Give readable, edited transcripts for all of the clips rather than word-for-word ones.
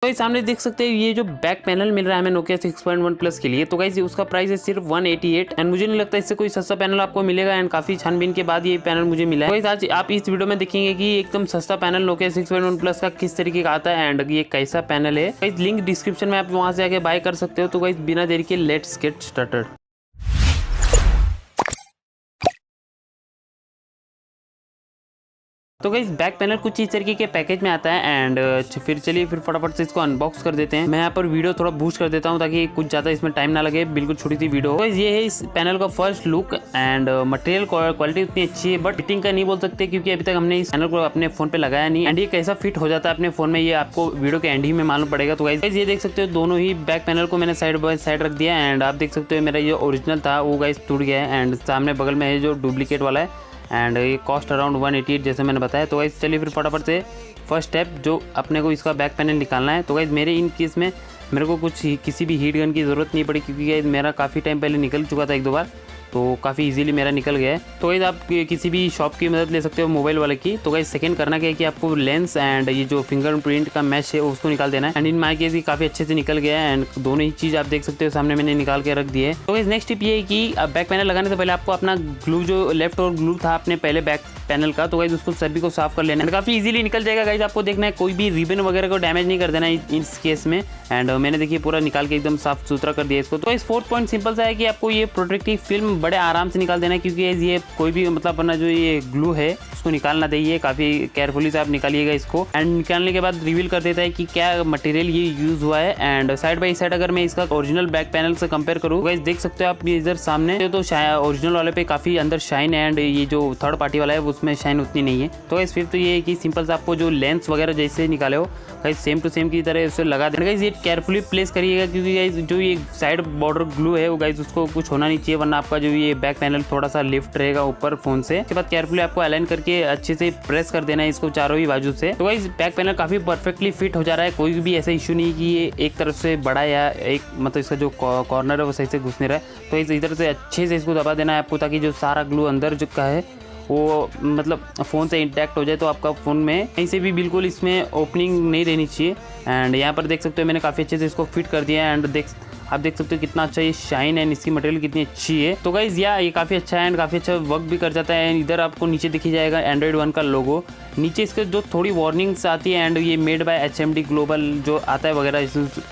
तो ये सामने देख सकते हैं ये जो बैक पैनल मिल रहा है हमें नोकिया 6.1 प्लस के लिए, तो गाइस उसका प्राइस है सिर्फ 188 एंड मुझे नहीं लगता इससे कोई सस्ता पैनल आपको मिलेगा एंड काफी छानबीन के बाद ये पैनल मुझे मिला है। तो आज आप इस वीडियो में देखेंगे कि एकदम सस्ता पैनल नोकिया 6.1 प्लस का किस तरीके का आता है एंड ये कैसा पैनल है। गाइस लिंक डिस्क्रिप्शन में आप वहां से आके बाय कर सकते हो। तो गाइस बिना देरी के लेट्स गेट स्टार्टेड। तो गाइस बैक पैनल कुछ इस तरीके के पैकेज में आता है एंड फिर चलिए फटाफट से इसको अनबॉक्स कर देते हैं। मैं यहाँ पर वीडियो थोड़ा बूस्ट कर देता हूँ ताकि कुछ ज़्यादा इसमें टाइम ना लगे, बिल्कुल छोटी सी वीडियो। तो ये है इस पैनल का first look and material quality उतनी अच्छी है बट फिटिंग का नहीं बोल सकते क्योंकि अभी तक हमने इस पैनल को अपने फोन पे लगाया नहीं एंड ये कैसा फिट हो जाता है अपने फोन में ये आपको वीडियो के एंड ही में मालूम पड़ेगा। तो गाइस ये देख सकते हो दोनों ही बैक पैनल को मैंने साइड बाय साइड रख दिया एंड आप देख सकते हो मेरा ये ओरिजिनल था वो गाइस टूट गया है एंड सामने बगल में है जो डुप्लीकेट वाला है एंड ये कॉस्ट अराउंड 188 जैसे मैंने बताया। तो गाइस चलिए फिर फटाफट से फर्स्ट स्टेप जो अपने को इसका बैक पैनल निकालना है। तो गाइस मेरे इन केस में मेरे को किसी भी हीट गन की ज़रूरत नहीं पड़ी क्योंकि गाइस मेरा काफ़ी टाइम पहले निकल चुका था एक दो बार, तो काफ़ी इजीली मेरा निकल गया है। तो गाइस आप किसी भी शॉप की मदद ले सकते हो मोबाइल वाले की। तो गाइस सेकंड करना क्या है कि आपको लेंस एंड ये जो फिंगरप्रिंट का मैश है उसको निकाल देना है एंड इन माय केस ये काफ़ी अच्छे से निकल गया है एंड दोनों ही चीज़ आप देख सकते हो सामने मैंने निकाल के रख दी है। तो गाइस नेक्स्ट टिप ये है कि बैक पैनल लगाने से पहले आपको अपना ग्लू जो लेफ्ट और ग्लू था अपने पहले बैक पैनल का, तो गाइस उसको सभी को साफ कर लेना है, काफ़ी इजीली निकल जाएगा। गाइस आपको देखना है कोई भी रिबन वगैरह को डैमेज नहीं कर देना है इस केस में एंड मैंने देखिए पूरा निकाल के एकदम साफ सुथरा कर दिया इसको। तो इस फोर्थ पॉइंट सिंपल सा है कि आपको ये प्रोटेक्टिव फिल्म बड़े आराम से निकाल देना है क्योंकि ये कोई भी मतलब अपना जो ये ग्लू है उसको निकालना चाहिए, काफ़ी केयरफुली से आप निकालिएगा इसको एंड निकालने के बाद रिवील कर देता है कि क्या मटेरियल ये यूज़ हुआ है। एंड साइड बाई साइड अगर मैं इसका ओरिजिनल बैक पैनल से कंपेयर करूँ गाइस देख सकते हो आप इधर सामने तो ओरिजिनल वाले पे काफ़ी अंदर शाइन है एंड ये जो थर्ड पार्टी वाला है उसमें शाइन उतनी नहीं है। तो गाइस फिर तो ये है कि सिंपल से आपको जो लेंस वगैरह जैसे निकाले हो गाइस सेम टू सेम की तरह उसे लगा देना। गाइस ये केयरफुली प्लेस करिएगा क्योंकि गाइस जो ये साइड बॉर्डर ग्लू है वो गाइस उसको कुछ होना नहीं चाहिए वरना आपका जो ये बैक पैनल थोड़ा सा लिफ्ट रहेगा ऊपर फोन से। उसके बाद केयरफुली आपको अलाइन करके अच्छे से प्रेस कर देना है इसको चारों ही बाजू से। तो गाइस बैक पैनल काफी परफेक्टली फिट हो जा रहा है, कोई भी ऐसा इशू नहीं कि ये एक तरफ से बड़ा या एक मतलब इसका जो कॉर्नर है वो सही से घुस नहीं रहा है। तो इस इधर से अच्छे से इसको दबा देना है आपको ताकि जो सारा ग्लू अंदर जो का है वो मतलब फ़ोन से इंटैक्ट हो जाए, तो आपका फ़ोन में कहीं से भी बिल्कुल इसमें ओपनिंग नहीं रहनी चाहिए। एंड यहाँ पर देख सकते हो मैंने काफ़ी अच्छे से इसको फिट कर दिया है एंड आप देख सकते हो कितना अच्छा ये शाइन है, इसकी मटेरियल कितनी अच्छी है। तो गाइस ये काफ़ी अच्छा है एंड काफ़ी अच्छा वर्क भी कर जाता है। इधर आपको नीचे दिखी जाएगा एंड्रॉइड 1 का लोगो, नीचे इसके जो थोड़ी वार्निंग्स आती है एंड ये मेड बाय HMD ग्लोबल जो आता है वगैरह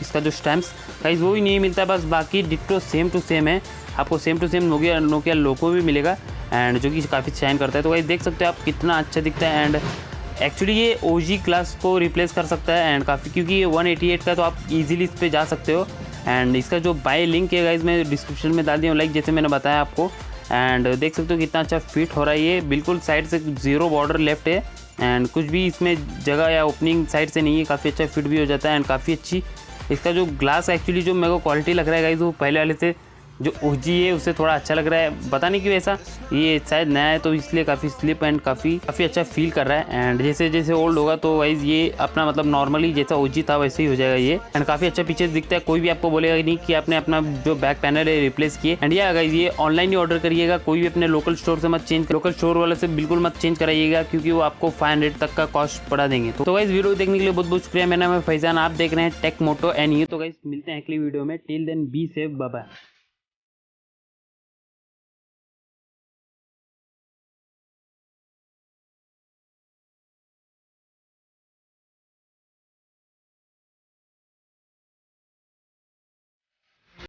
इसका जो स्टैम्प्स गाइस वो ही नहीं मिलता है, बस बाकी डिट्टो सेम टू सेम है। आपको सेम टू सेम नोकिया लोगो भी मिलेगा एंड जो कि काफ़ी शाइन करता है। तो गाइस देख सकते हो आप कितना अच्छा दिखता है एंड एक्चुअली ये OG क्लास को रिप्लेस कर सकता है एंड काफ़ी क्योंकि ये 188 का तो आप इजीली इस पर जा सकते हो एंड इसका जो बाय लिंक है गाइस मैं डिस्क्रिप्शन में डाल दिया हूँ लाइक जैसे मैंने बताया आपको। एंड देख सकते हो कितना अच्छा फिट हो रहा है, ये बिल्कुल साइड से जीरो बॉर्डर लेफ्ट है एंड कुछ भी इसमें जगह या ओपनिंग साइड से नहीं है, काफ़ी अच्छा फिट भी हो जाता है एंड काफ़ी अच्छी इसका जो ग्लास एक्चुअली जो मेरे को क्वालिटी लग रहा है गाइस वो पहले वाले से जो OG है उससे थोड़ा अच्छा लग रहा है, पता नहीं क्यों ऐसा, ये शायद नया है तो इसलिए काफ़ी स्लिप एंड काफ़ी अच्छा फील कर रहा है। एंड जैसे जैसे ओल्ड होगा तो वाइज ये अपना मतलब नॉर्मली जैसा OG था वैसे ही हो जाएगा ये एंड काफ़ी अच्छा पीछे दिखता है, कोई भी आपको बोलेगा नहीं कि आपने अपना जो बैक पैनल है रिप्लेस किए। एंड ये गाइस ये ऑनलाइन ही ऑर्डर करिएगा, कोई भी अपने लोकल स्टोर से मत चेंज, लोकल स्टोर वाले से बिल्कुल मत चेंज कराइएगा क्योंकि वो आपको 500 तक का कॉस्ट पड़ा देंगे। तो गाइस वीडियो देखने के लिए बहुत बहुत शुक्रिया, मेरा नाम है फैजान, आप देख रहे हैं टेक मोटो एंड यू। तो गाइस मिलते हैं अगली वीडियो में, till then be safe, bye bye.